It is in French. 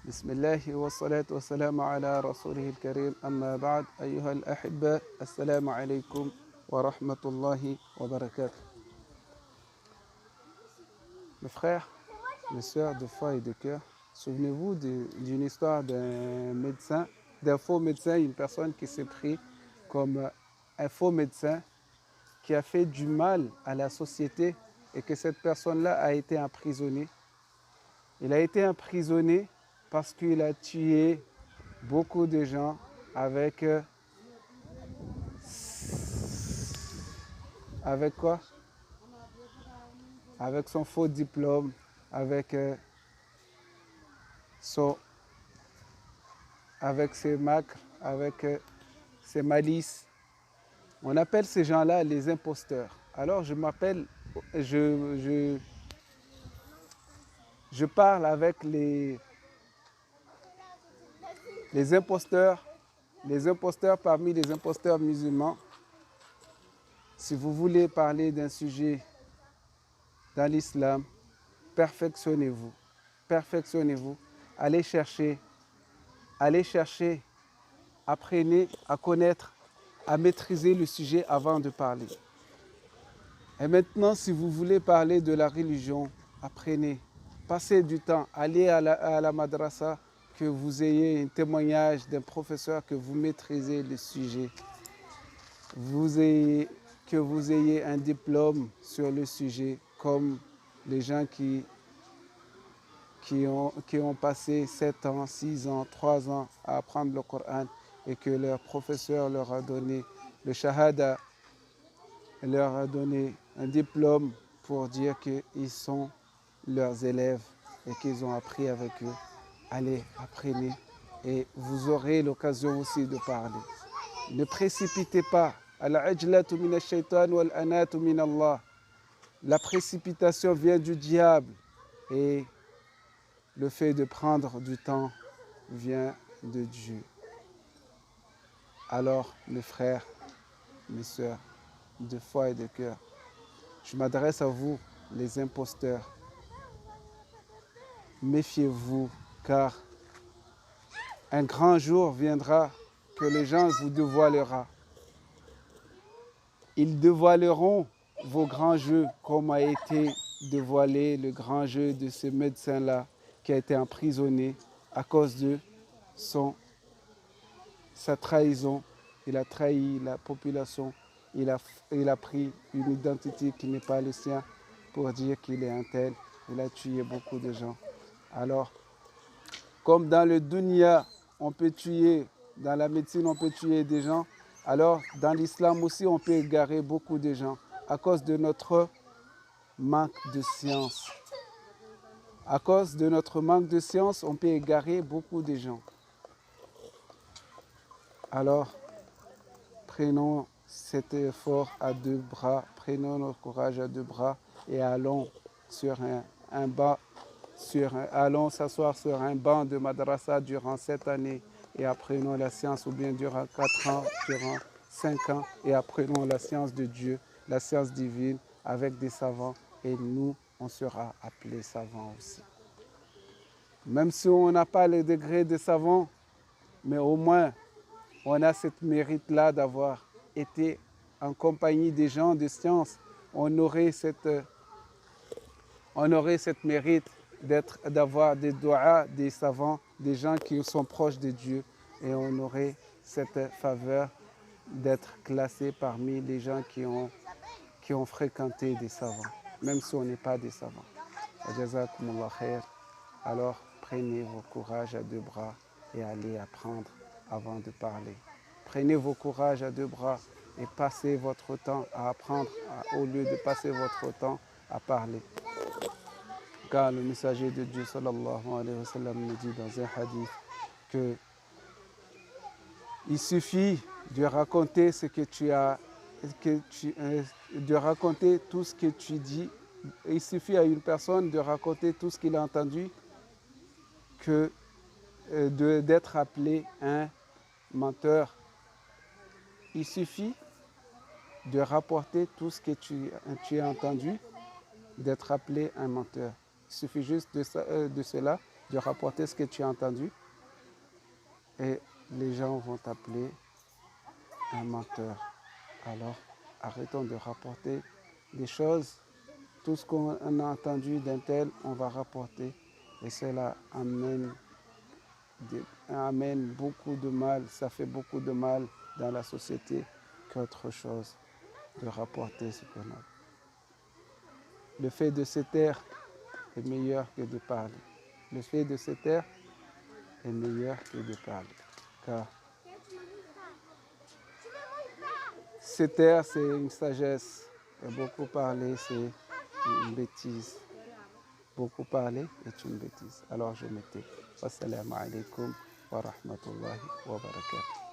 بسم الله والصلاة والسلام على رسوله الكريم أما بعد أيها الأحبة السلام عليكم ورحمة الله وبركاته. Mes frères, mes sœurs de foi et de cœur, souvenez-vous d'une histoire d'un médecin, d'un faux médecin, une personne qui s'est pris comme un faux médecin qui a fait du mal à la société et que cette personne-là a été emprisonnée. Il a été emprisonné parce qu'il a tué beaucoup de gens avec quoi? Avec son faux diplôme, avec ses macres, avec ses malices. On appelle ces gens-là les imposteurs. Alors je parle avec les imposteurs parmi les imposteurs musulmans. Si vous voulez parler d'un sujet dans l'islam, perfectionnez-vous, allez chercher, apprenez à connaître, à maîtriser le sujet avant de parler. Et maintenant, si vous voulez parler de la religion, apprenez, passez du temps, allez à la madrasa, que vous ayez un témoignage d'un professeur que vous maîtrisez le sujet, que vous ayez un diplôme sur le sujet, comme les gens qui ont passé 7 ans, 6 ans, 3 ans à apprendre le Coran et que leur professeur leur a donné le shahada, leur a donné un diplôme pour dire qu'ils sont leurs élèves et qu'ils ont appris avec eux. Allez, apprenez et vous aurez l'occasion aussi de parler. Ne précipitez pas. Al-ajlatu min ash-shaytan wal-anatu min Allah. La précipitation vient du diable et le fait de prendre du temps vient de Dieu. Alors, mes frères, mes sœurs, de foi et de cœur, je m'adresse à vous, les imposteurs. Méfiez-vous, car un grand jour viendra que les gens vous dévoileront. Ils dévoileront vos grands jeux, comme a été dévoilé le grand jeu de ce médecin-là qui a été emprisonné à cause de sa trahison. Il a trahi la population, il a pris une identité qui n'est pas le sien pour dire qu'il est un tel. Il a tué beaucoup de gens. Alors, comme dans le dunya, on peut tuer, dans la médecine, on peut tuer des gens, alors dans l'islam aussi, on peut égarer beaucoup de gens à cause de notre manque de science. À cause de notre manque de science, on peut égarer beaucoup de gens. Alors, prenons cet effort à deux bras, prenons notre courage à deux bras et allons sur un banc, allons s'asseoir sur un banc de madrasa durant 7 années et apprenons la science, ou bien durant 4 ans, durant 5 ans, et apprenons la science de Dieu, la science divine avec des savants, et nous, on sera appelés savants aussi. Même si on n'a pas le degré de savant, mais au moins, on a cette mérite-là d'avoir été en compagnie des gens de science. On aurait cette mérite d'avoir des doigts, des savants, des gens qui sont proches de Dieu, et on aurait cette faveur d'être classé parmi les gens qui ont fréquenté des savants, même si on n'est pas des savants. Jazakumullah khair. Alors prenez vos courages à deux bras et allez apprendre avant de parler. Prenez vos courages à deux bras et passez votre temps à apprendre au lieu de passer votre temps à parler. Car le messager de Dieu sallallahu alayhi wa sallam nous dit dans un hadith que il suffit de raconter de raconter tout ce que tu dis. Il suffit à une personne de raconter tout ce qu'il a entendu que d'être appelé un menteur. Il suffit de rapporter tout ce que tu as entendu, d'être appelé un menteur. Il suffit juste de cela de rapporter ce que tu as entendu et les gens vont t'appeler un menteur. Alors, arrêtons de rapporter des choses. Tout ce qu'on a entendu d'un tel, on va rapporter. Et cela amène beaucoup de mal, ça fait beaucoup de mal dans la société qu'autre chose de rapporter ce qu'on a. Le fait de se taire est meilleur que de parler. Le fait de se taire est meilleur que de parler. Car se taire, c'est une sagesse. Et beaucoup parler, c'est une bêtise. Beaucoup parler est une bêtise. Alors je me tais. Wassalamu alaikum wa rahmatullahi wa barakatuh.